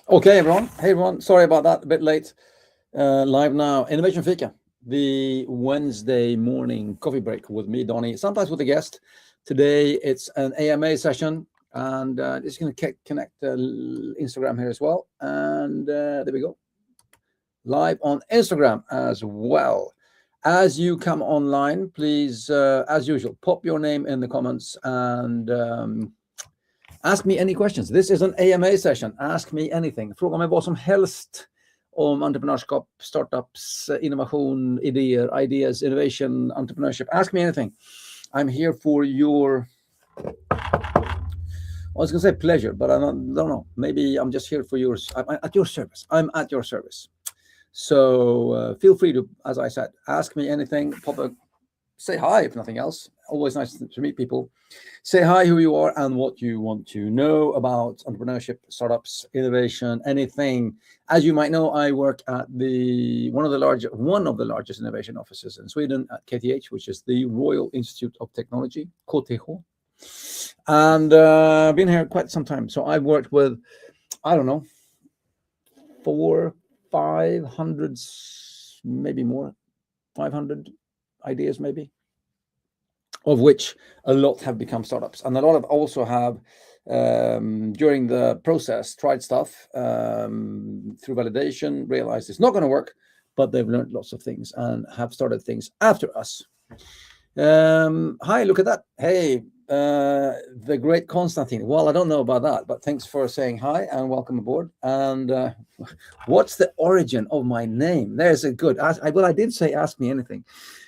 Okay, everyone. Hey, everyone. Sorry about that. A bit late. Live now. Innovation Fika, the Wednesday morning coffee break with me, Donnie, sometimes with a guest. Today, it's an AMA session, and just going to connect Instagram here as well. And there we go. Live on Instagram as well. As you come online, please, as usual, pop your name in the comments and ask me any questions. This is an AMA session. Ask me anything. Fråga mig vad som helst om entreprenörskap, startups, innovation, idéer, ideas, innovation, entrepreneurship. Ask me anything. I'm here for your, I was going to say pleasure, but I don't know. Maybe I'm just here for yours. I'm at your service. I'm at your service. So feel free to, as I said, ask me anything. Say hi, if nothing else. Always nice to meet people. Say hi, who you are and what you want to know about entrepreneurship, startups, innovation, anything. As you might know, I work at one of the largest innovation offices in Sweden at KTH, which is the Royal Institute of Technology, KTH. And I've been here quite some time. So I've worked with, I don't know, 500, maybe more, 500 ideas maybe, of which a lot have become startups, and a lot of also have during the process tried stuff through validation, realized it's not going to work, but they've learned lots of things and have started things after us. Hi, look at that. Hey, the great Konstantin. Well, I don't know about that, but thanks for saying hi and welcome aboard. And what's the origin of my name? There's a good, I did say ask me anything.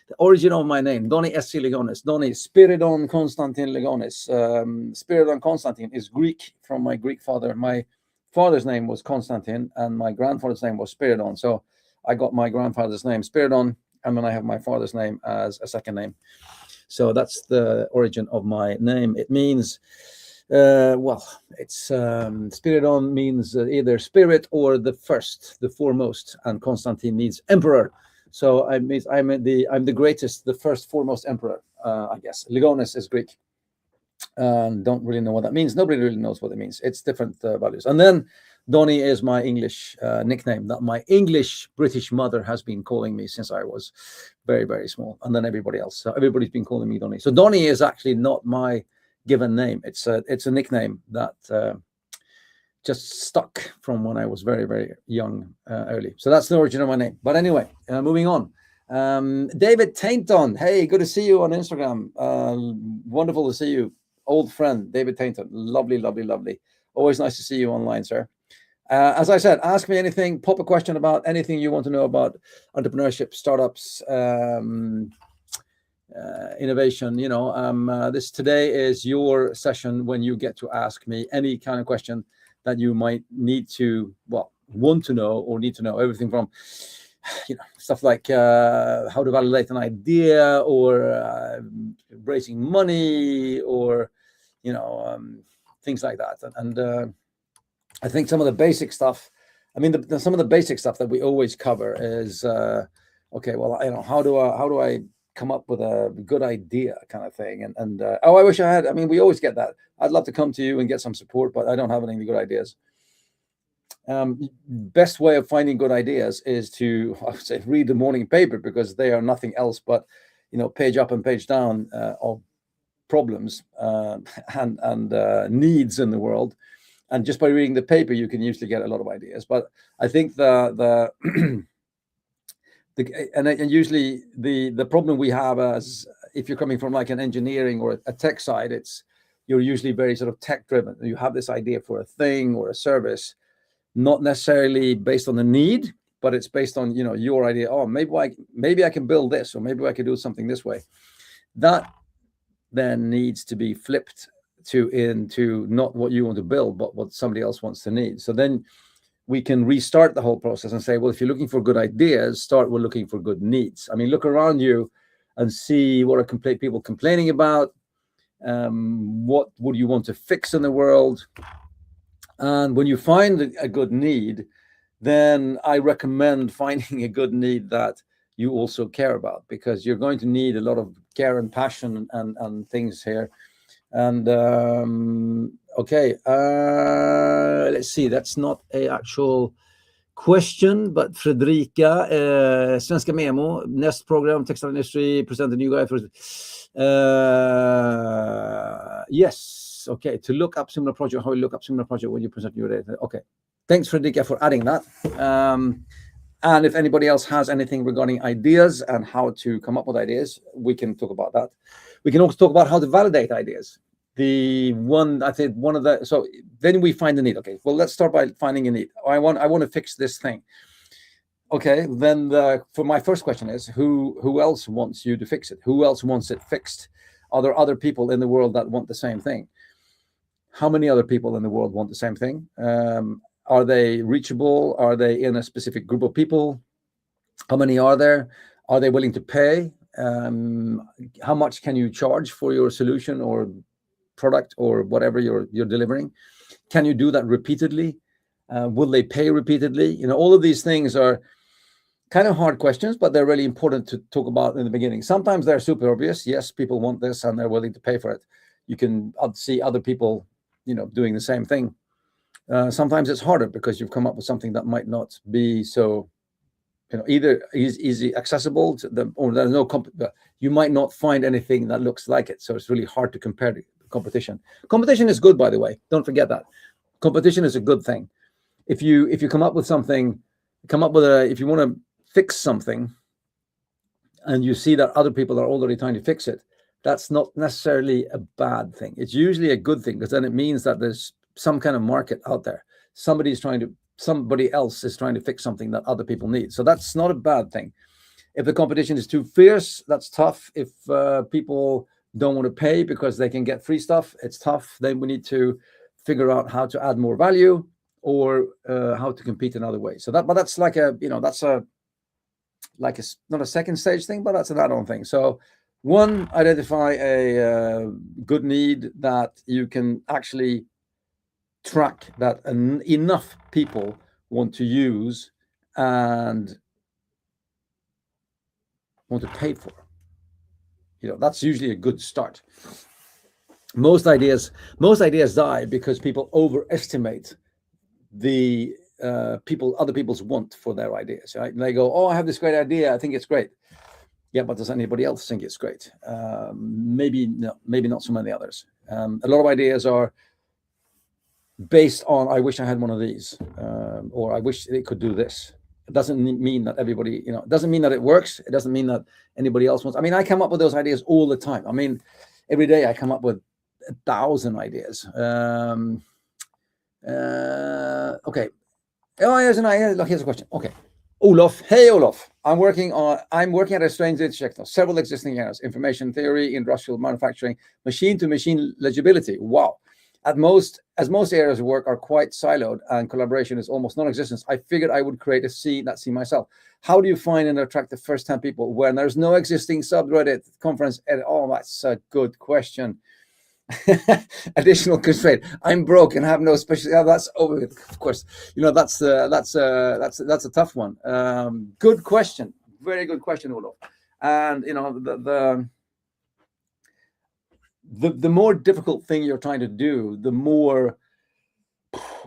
The origin of my name, Donnie S.C. Ligonis. Donnie, Spiridon Konstantin Ligonis. Spiridon Konstantin is Greek from my Greek father. My father's name was Konstantin and my grandfather's name was Spiridon. So I got my grandfather's name, Spiridon, and then I have my father's name as a second name. So that's the origin of my name. It means, it's Spiridon means either spirit or the first, the foremost, and Konstantin means emperor. So I'm the greatest, the first foremost emperor, I guess. Ligonis is Greek. Don't really know what that means. Nobody really knows what it means. It's different values. And then Donnie is my English nickname that my English British mother has been calling me since I was very, very small. And then everybody else. So everybody's been calling me Donnie. So Donnie is actually not my given name. It's a nickname that just stuck from when I was very, very young, early. So that's the origin of my name. But anyway, moving on. David Tainton. Hey, good to see you on Instagram. Wonderful to see you. Old friend, David Tainton. Lovely, lovely, lovely. Always nice to see you online, sir. As I said, ask me anything, pop a question about anything you want to know about entrepreneurship, startups, innovation. This today is your session when you get to ask me any kind of question that you might need to, want to know or need to know. Everything from, stuff like how to validate an idea or raising money or, things like that. And I think some of the basic stuff, some of the basic stuff that we always cover is, how do I come up with a good idea kind of thing? And I wish I had, we always get that. I'd love to come to you and get some support, but I don't have any good ideas. Best way of finding good ideas is to, I would say, read the morning paper, because they are nothing else but, page up and page down of problems and needs in the world. And just by reading the paper, you can usually get a lot of ideas. But I think usually the problem we have, as if you're coming from like an engineering or a tech side, you're usually very sort of tech driven. You have this idea for a thing or a service, not necessarily based on the need, but it's based on your idea. Oh, maybe I can build this, or maybe I can do something this way. That then needs to be flipped into not what you want to build, but what somebody else wants to need. So then we can restart the whole process and say, well, if you're looking for good ideas, start with looking for good needs. Look around you and see what are people complaining about. What would you want to fix in the world? And when you find a good need, then I recommend finding a good need that you also care about, because you're going to need a lot of care and passion and things here. And let's see, that's not a actual question, but Fredrika, Svenska Memo, Nest program, textile industry, present a new guy for. Yes, okay. To look up similar project, how you look up similar project when you present your data. Okay, thanks Fredrika for adding that. And if anybody else has anything regarding ideas and how to come up with ideas, we can talk about that. We can also talk about how to validate ideas. So then we find the need. Okay, well, let's start by finding a need. I want to fix this thing. Okay, then for my first question is, who else wants you to fix it? Who else wants it fixed? Are there other people in the world that want the same thing? How many other people in the world want the same thing? Are they reachable? Are they in a specific group of people? How many are there? Are they willing to pay? How much can you charge for your solution or product or whatever you're delivering? Can you do that repeatedly? Will they pay repeatedly? All of these things are kind of hard questions, but they're really important to talk about in the beginning. Sometimes they're super obvious. Yes, people want this and they're willing to pay for it. You can see other people, doing the same thing. Sometimes it's harder because you've come up with something that might not be so, either easy accessible to them, or there's no you might not find anything that looks like it. So it's really hard to compare to competition. Competition is good, by the way. Don't forget that. Competition is a good thing. If you come up with something, if you want to fix something and you see that other people are already trying to fix it, that's not necessarily a bad thing. It's usually a good thing, because then it means that there's some kind of market out there. Somebody else is trying to fix something that other people need. So that's not a bad thing. If the competition is too fierce, that's tough. If people don't want to pay because they can get free stuff, it's tough. Then we need to figure out how to add more value, or how to compete in other ways. So that's like not a second stage thing, but that's an add-on thing. So one, identify a good need that you can actually track, that enough people want to use and want to pay for. That's usually a good start. Most ideas die because people overestimate the other people's want for their ideas, right? And they go, oh, I have this great idea, I think it's great. Yeah, but does anybody else think it's great? Maybe not so many others. A lot of ideas are based on, I wish I had one of these, or I wish it could do this. It doesn't mean that everybody, it doesn't mean that it works. It doesn't mean that anybody else wants. I come up with those ideas all the time. Every day I come up with 1,000 ideas. Okay. Oh, here's a question. Okay. Olof. Hey, Olof. I'm working at a strange intersection of several existing areas: information theory, industrial manufacturing, machine-to-machine legibility. Wow. As most areas of work are quite siloed and collaboration is almost non-existent, I figured I would create a scene myself. How do you find and attract the first 10 people when there's no existing subreddit conference? Oh, that's a good question. Additional constraint. I'm broke and have no special. That's over. Of course, that's a tough one. Good question. Very good question, Olof. And the more difficult thing you're trying to do, the more.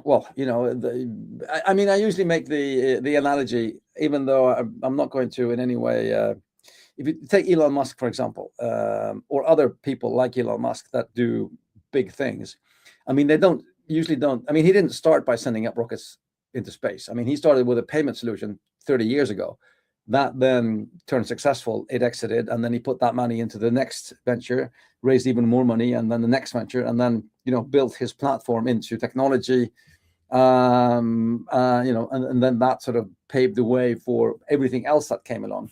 Well, I usually make the analogy, even though I'm not going to in any way. If you take Elon Musk, for example, or other people like Elon Musk that do big things, they usually don't. He didn't start by sending up rockets into space. He started with a payment solution 30 years ago. That then turned successful. It exited, and then he put that money into the next venture, raised even more money, and then the next venture, and then built his platform into technology. And then that sort of paved the way for everything else that came along.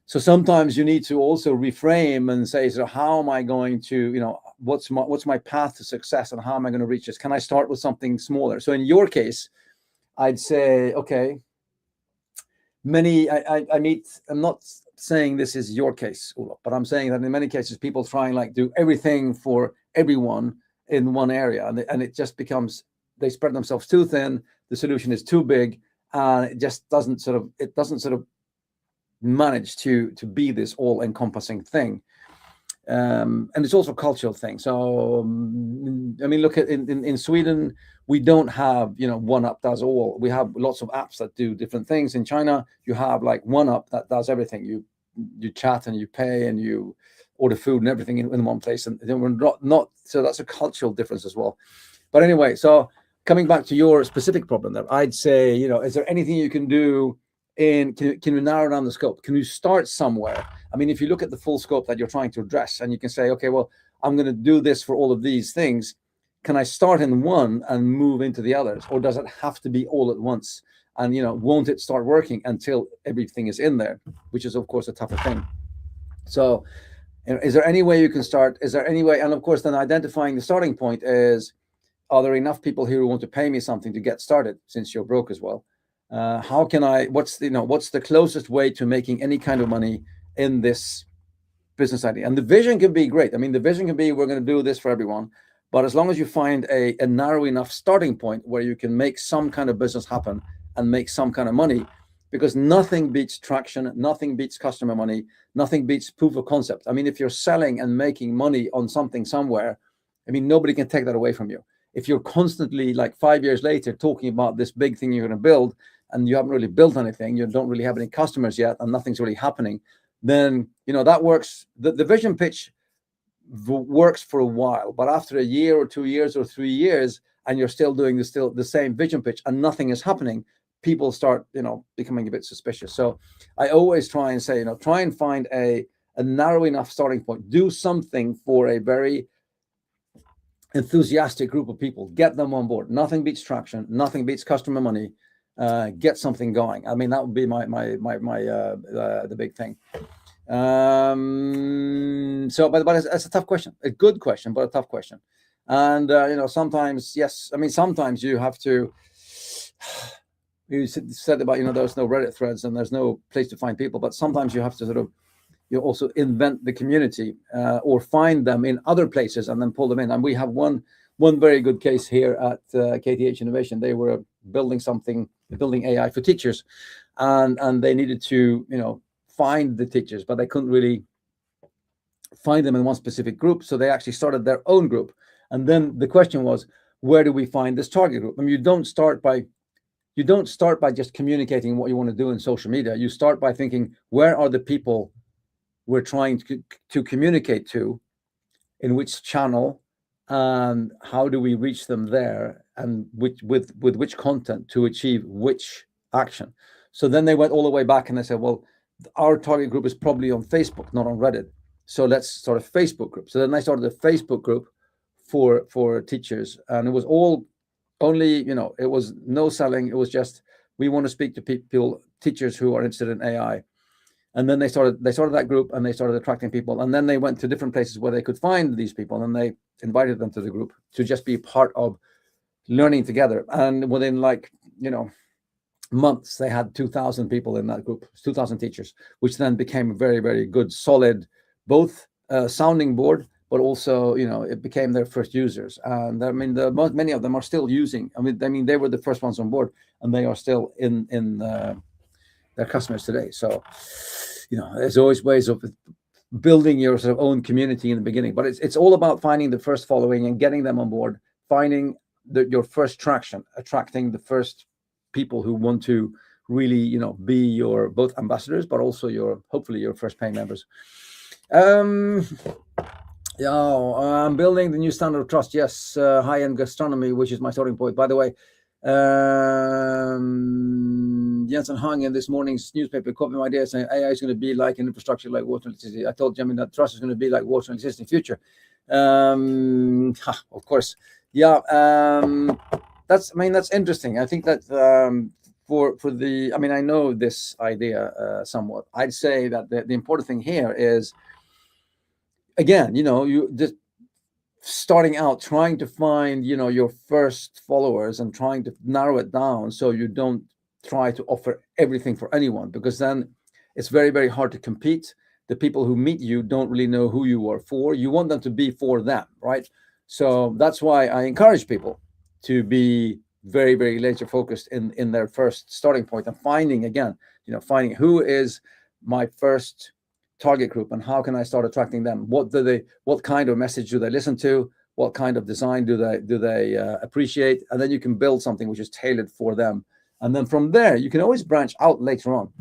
So sometimes you need to also reframe and say, so how am I going to, what's my path to success, and how am I going to reach this? Can I start with something smaller? So in your case, I'd say, okay, I'm not saying this is your case, Olof, but I'm saying that in many cases, people try and do everything for everyone in one area, and it just becomes, they spread themselves too thin. The solution is too big, and it just doesn't sort of manage to be this all-encompassing thing. And it's also a cultural thing. So look at in Sweden, we don't have, one app does all. We have lots of apps that do different things. In China, you have like one app that does everything. You chat and you pay and you order food and everything in one place. And then we're not so that's a cultural difference as well. But anyway, so coming back to your specific problem there, I'd say, is there anything you can do can you narrow down the scope? Can you start somewhere? I mean, if you look at the full scope that you're trying to address and you can say, okay, well, I'm going to do this for all of these things. Can I start in one and move into the others? Or does it have to be all at once? And, won't it start working until everything is in there, which is, of course, a tougher thing. So, is there any way you can start? Is there any way? And of course, then identifying the starting point is, are there enough people here who want to pay me something to get started, since you're broke as well? How can what's the closest way to making any kind of money in this business idea? And the vision can be great. I mean, the vision can be, we're going to do this for everyone. But as long as you find a narrow enough starting point where you can make some kind of business happen and make some kind of money, because nothing beats traction, nothing beats customer money, nothing beats proof of concept. I mean, if you're selling and making money on something somewhere, I mean, nobody can take that away from you. If you're constantly, like 5 years later, talking about this big thing you're going to build and you haven't really built anything, you don't really have any customers yet, and nothing's really happening, then, that works. The vision pitch works for a while, but after a year or 2 years or 3 years, and you're still doing the same vision pitch and nothing is happening, people start, becoming a bit suspicious. So I always try and say, try and find a narrow enough starting point. Do something for a very enthusiastic group of people. Get them on board. Nothing beats traction. Nothing beats customer money. Get something going. I mean, that would be my the big thing. So, but it's a tough question. A good question, but a tough question. And sometimes, yes, I mean, sometimes you have to. You said about there's no Reddit threads and there's no place to find people, but sometimes you have to sort of also invent the community or find them in other places and then pull them in. And we have one very good case here at KTH Innovation. They were building AI for teachers, and they needed to find the teachers, but they couldn't really find them in one specific group. So they actually started their own group. And then the question was, where do we find this target group? I mean, you don't start by just communicating what you want to do in social media. You start by thinking, where are the people we're trying to communicate to, in which channel, and how do we reach them there, and with which content to achieve which action. So then they went all the way back and they said, well, our target group is probably on Facebook, not on Reddit. So let's start a Facebook group. So then I started a Facebook group for teachers, and it was all only, it was no selling. It was just, we want to speak to people, teachers who are interested in AI. And then they started that group, and they started attracting people. And then they went to different places where they could find these people, and they invited them to the group to just be part of learning together. And within months, they had 2,000 people in that group, 2,000 teachers, which then became a very, very good, solid, both sounding board, but also, it became their first users. And I mean, many of them are still using. I mean, they were the first ones on board, and they are still in their customers today. So, there's always ways of building your sort of own community in the beginning, but it's all about finding the first following and getting them on board, finding your first traction, attracting the first people who want to really, be your both ambassadors, but also hopefully your first paying members. I'm building the new standard of trust. Yes, high-end gastronomy, which is my starting point. By the way, Jensen Hung in this morning's newspaper copied my idea saying AI is going to be like an infrastructure like water and electricity. I told Jimmy that trust is going to be like water and electricity in the future. Of course. Yeah. That's interesting. I think that I know this idea somewhat. I'd say that the important thing here is, again, you just starting out, trying to find, your first followers and trying to narrow it down so you don't try to offer everything for anyone, because then it's very, very hard to compete. The people who meet you don't really know who you are for. You want them to be for them, right? So that's why I encourage people to be very, very laser focused in their first starting point, and finding who is my first target group and how can I start attracting them. What kind of message do they listen to? what kind of design do they appreciate, and then you can build something which is tailored for them. And then from there, you can always branch out later on.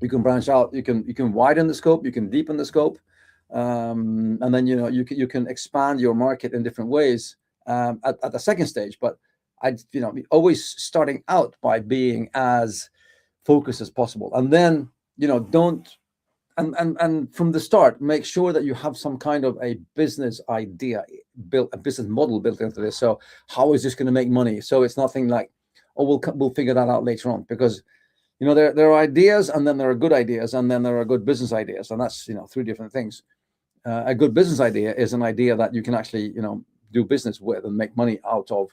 You can branch out. You can widen the scope. You can deepen the scope, and then you can expand your market in different ways at the second stage. But always starting out by being as focused as possible, and then don't. And from the start, make sure that you have some kind of a business idea built, a business model built into this. So how is this going to make money? So it's nothing like, oh, we'll figure that out later on, because there are ideas, and then there are good ideas, and then there are good business ideas, and that's three different things. A good business idea is an idea that you can actually do business with and make money out of.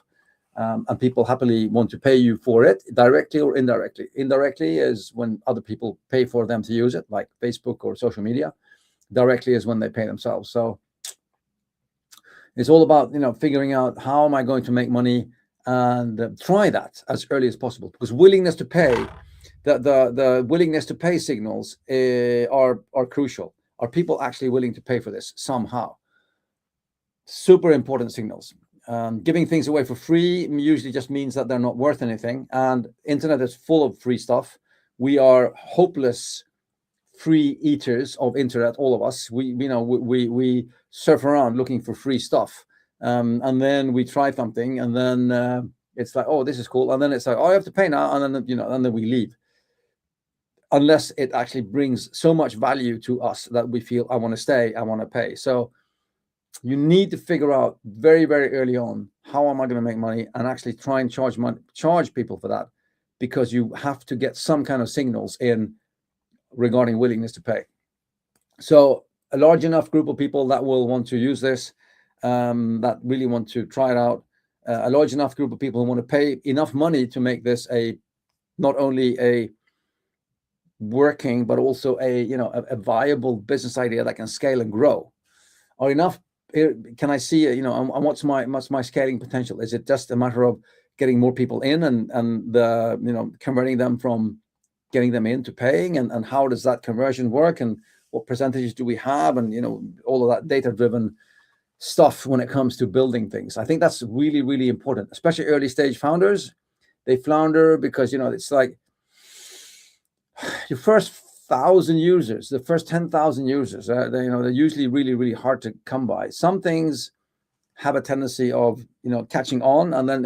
And people happily want to pay you for it, directly or indirectly. Indirectly is when other people pay for them to use it, like Facebook or social media. Directly is when they pay themselves. So it's all about figuring out, how am I going to make money, and try that as early as possible, because willingness to pay, the willingness to pay signals are crucial. Are people actually willing to pay for this somehow? Super important signals. Giving things away for free usually just means that they're not worth anything, and internet is full of free stuff. We are hopeless free eaters of internet, all of us. We surf around looking for free stuff, and then we try something, and then it's like, oh, this is cool, and then it's like, oh, I have to pay now, and then and then we leave, unless it actually brings so much value to us that we feel, I want to stay, I want to pay. So you need to figure out very, very early on, how am I going to make money, and actually try and charge people for that, because you have to get some kind of signals in regarding willingness to pay. So a large enough group of people that will want to use this, that really want to try it out, a large enough group of people who want to pay enough money to make this not only a working, but also a viable business idea that can scale and grow, are enough. Can I see, and what's my scaling potential? Is it just a matter of getting more people in and converting them from getting them into paying, and how does that conversion work, and what percentages do we have, and all of that data-driven stuff when it comes to building things. I think that's really, really important, especially early stage founders. They flounder because it's like your first 1,000 users, the first 10,000 users, they're usually really, really hard to come by. Some things have a tendency of catching on, and then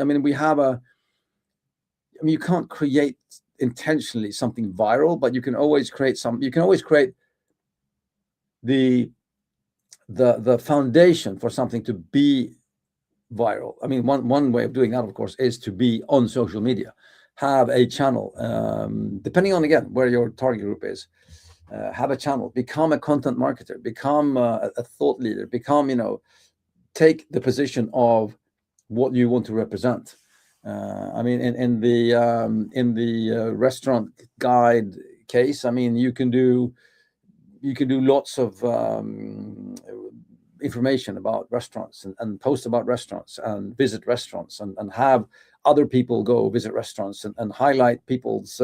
you can't create intentionally something viral, but you can always create the foundation for something to be viral. I mean, one way of doing that, of course, is to be on social media. Have a channel, depending on, again, where your target group is. Have a channel, become a content marketer, become a thought leader, take the position of what you want to represent. I mean, in the restaurant guide case, I mean, you can do lots of information about restaurants, and post about restaurants, and visit restaurants, and have other people go visit restaurants, and highlight people's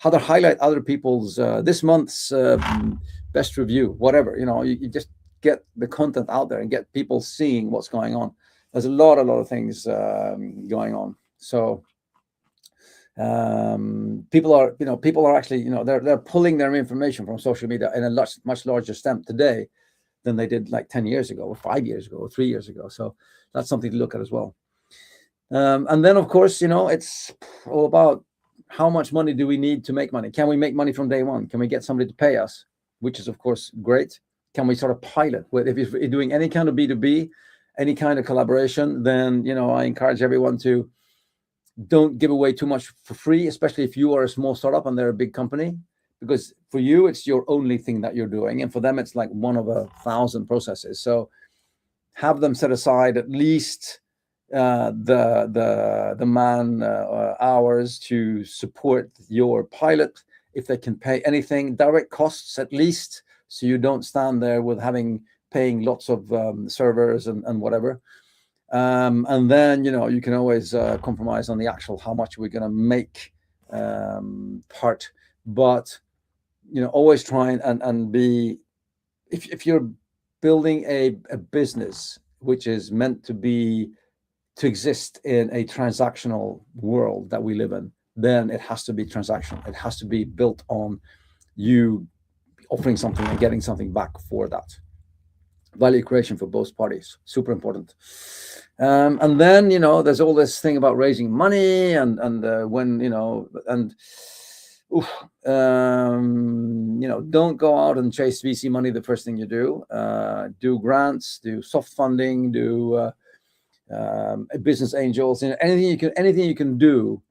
highlight other people's this month's best review, whatever. You just get the content out there and get people seeing what's going on. There's a lot of things going on. So people are actually they're pulling their information from social media in a much larger extent today than they did like 10 years ago, or 5 years ago, or 3 years ago. So that's something to look at as well. And then, of course, it's all about, how much money do we need to make money? Can we make money from day one? Can we get somebody to pay us? Which is, of course, great. Can we sort of pilot? If you're doing any kind of B2B, any kind of collaboration, then I encourage everyone to don't give away too much for free, especially if you are a small startup and they're a big company, because for you it's your only thing that you're doing, and for them it's like one of 1,000 processes. So have them set aside at least the man hours to support your pilot, if they can pay anything, direct costs at least, so you don't stand there with paying lots of servers and whatever. And then you can always compromise on the actual how much we're going to make part, but always try and be, if you're building a business which is meant to exist in a transactional world that we live in, then it has to be transactional. It has to be built on you offering something and getting something back for that. Value creation for both parties, super important. And then, there's all this thing about raising money and when, and don't go out and chase VC money the first thing you do. Do grants, do soft funding, do business angels, anything you can do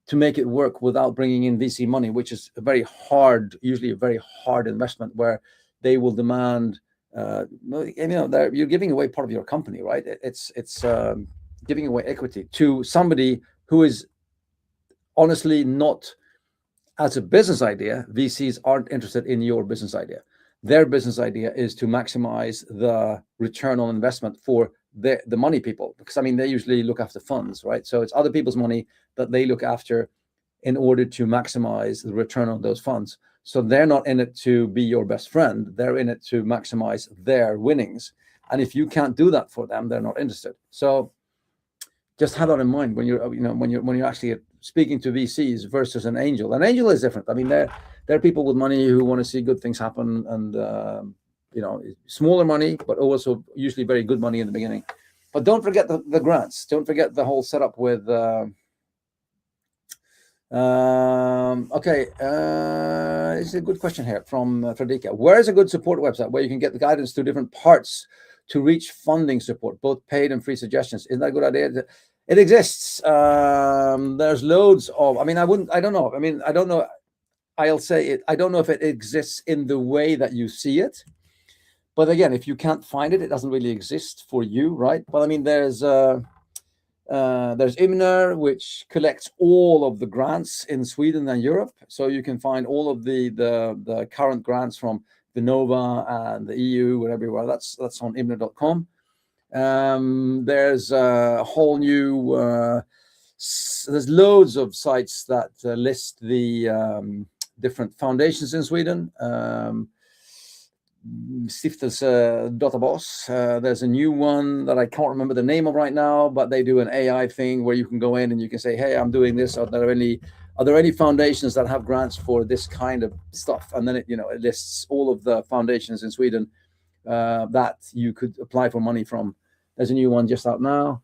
to make it work without bringing in VC money, which is usually a very hard investment where they will demand, you're giving away part of your company, right? It's giving away equity to somebody who is honestly not, as a business idea, VCs aren't interested in your business idea. Their business idea is to maximize the return on investment for the money people, because they usually look after funds, right? So it's other people's money that they look after in order to maximize the return on those funds. So they're not in it to be your best friend. They're in it to maximize their winnings. And if you can't do that for them, they're not interested. So just have that in mind when you're actually speaking to VCs versus an angel. An angel is different. There are people with money who want to see good things happen, and smaller money, but also usually very good money in the beginning. But don't forget the grants. Don't forget the whole setup with. It's a good question here from Fredrika. Where is a good support website where you can get the guidance to different parts to reach funding support, both paid and free suggestions? Isn't that a good idea? It exists. There's loads of. I don't know. I don't know. I'll say it. I don't know if it exists in the way that you see it. But again, if you can't find it, it doesn't really exist for you, right? But there's E204, which collects all of the grants in Sweden and Europe, so you can find all of the current grants from Vinnova and the EU and everywhere. That's on E204.com. There's a whole new. There's loads of sites that list the different foundations in Sweden. Stiftelse Databas. There's a new one that I can't remember the name of right now, but they do an AI thing where you can go in and you can say, hey, I'm doing this. Are there any foundations that have grants for this kind of stuff? And then it lists all of the foundations in Sweden that you could apply for money from. There's a new one just out now.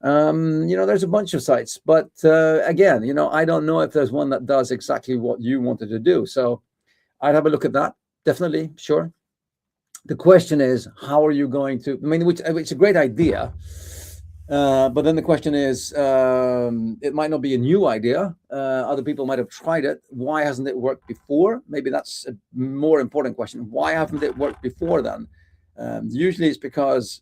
There's a bunch of sites, but again, I don't know if there's one that does exactly what you wanted to do. So I'd have a look at that. Definitely, sure. The question is, how are you going to? Which it's a great idea, but then the question is, it might not be a new idea. Other people might have tried it. Why hasn't it worked before? Maybe that's a more important question. Why haven't it worked before then? Usually it's because,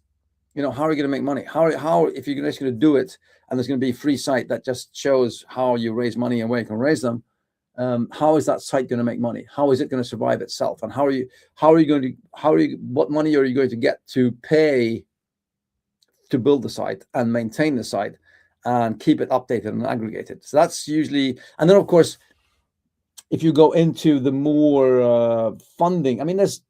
how are you going to make money? How if you're just going to do it and there's going to be a free site that just shows how you raise money and where you can raise them, how is that site going to make money? How is it going to survive itself? And what money are you going to get to pay to build the site and maintain the site and keep it updated and aggregated? So that's usually, and then of course, if you go into the more funding, there's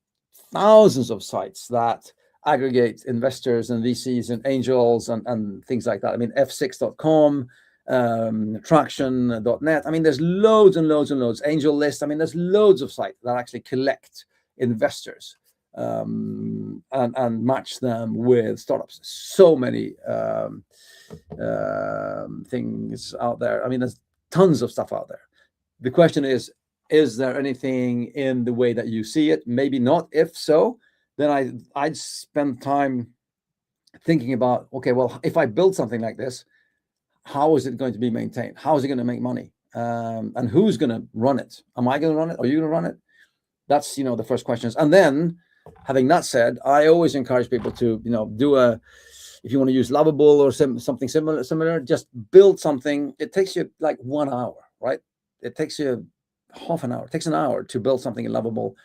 thousands of sites that aggregate investors and VCs and angels and things like that. F6.com, traction.net. There's loads and loads and loads. Angel List. There's loads of sites that actually collect investors and match them with startups. So many things out there. There's tons of stuff out there. The question is there anything in the way that you see it? Maybe not. If so, then I'd spend time thinking about, okay, well, if I build something like this, how is it going to be maintained? How is it going to make money? And who's going to run it? Am I going to run it? Are you going to run it? That's, the first questions. And then, having that said, I always encourage people to, if you want to use Lovable or something similar, just build something. It takes you like 1 hour, right? It takes you half an hour. It takes an hour to build something in Lovable.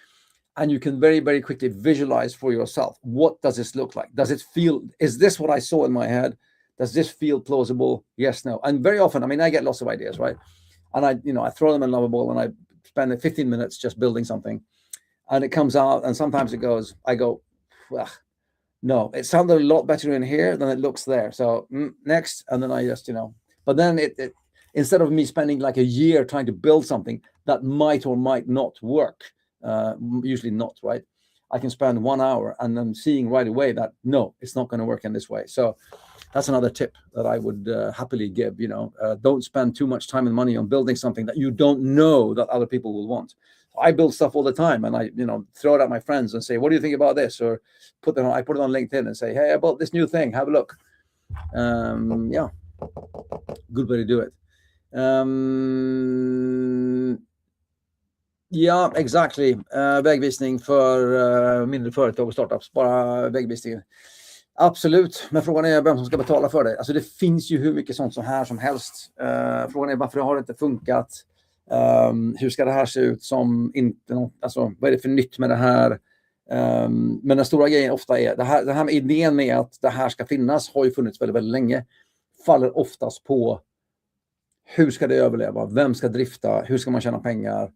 And you can very, very quickly visualize for yourself, what does this look like? Does it feel, is this what I saw in my head? Does this feel plausible? Yes, no. And very often, I get lots of ideas, right? And I throw them in Lovable and I spend 15 minutes just building something. And it comes out, and sometimes I go, well, no, it sounded a lot better in here than it looks there. So next, and then I just, but then it instead of me spending like a year trying to build something that might or might not work, usually not, right? I can spend 1 hour and then seeing right away that no, it's not going to work in this way. So that's another tip that I would happily give. Don't spend too much time and money on building something that you don't know that other people will want. I build stuff all the time, and I throw it at my friends and say, what do you think about this? Or I put it on LinkedIn and say, hey, I bought this new thing, have a look. Yeah, good way to do it. Ja, exactly. Vägvisning för mindre företag och startups. Bara vägvisningen. Absolut, men frågan är vem som ska betala för det. Alltså det finns ju hur mycket sånt som här som helst. Frågan är varför har det inte funkat? Hur ska det här se ut som inte alltså vad är det för nytt med det här? Men den stora grejen ofta är det här med idén med att det här ska finnas har ju funnits väldigt, väldigt länge. Faller oftast på hur ska det överleva? Vem ska drifta? Hur ska man tjäna pengar?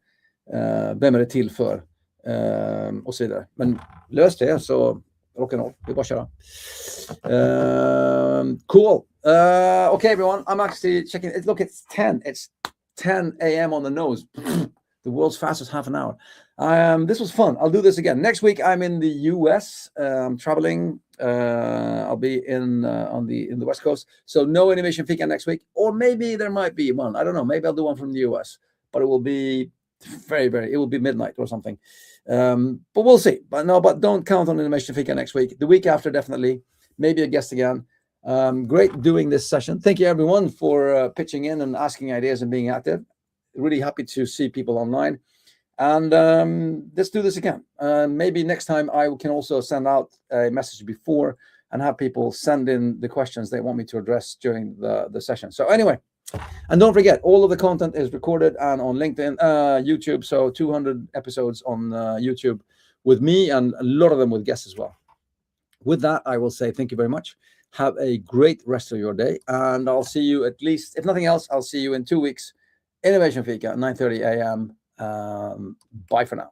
Vem är det till för? Och så vidare. Men lös det så rock'n'roll. Vi bara köra. Cool. Okay, everyone. I'm actually checking. Look, it's 10. It's 10 a.m. on the nose. The world's fastest half an hour. This was fun. I'll do this again. Next week, I'm in the US. I'm traveling. I'll be in the West Coast. So no Innovation Fika next week. Or maybe there might be one. I don't know. Maybe I'll do one from the US. But it will be it will be midnight or something. But we'll see. But don't count on Innovation Fika next week. The week after, definitely. Maybe a guest again. Great doing this session. Thank you, everyone, for pitching in and asking ideas and being active. Really happy to see people online. And let's do this again. Maybe next time I can also send out a message before and have people send in the questions they want me to address during the session. So anyway, and don't forget, all of the content is recorded and on LinkedIn, YouTube. So 200 episodes on YouTube with me and a lot of them with guests as well. With that, I will say thank you very much. Have a great rest of your day. And I'll see you at least, if nothing else, I'll see you in 2 weeks. Innovation Fika, 9:30 a.m. Bye for now.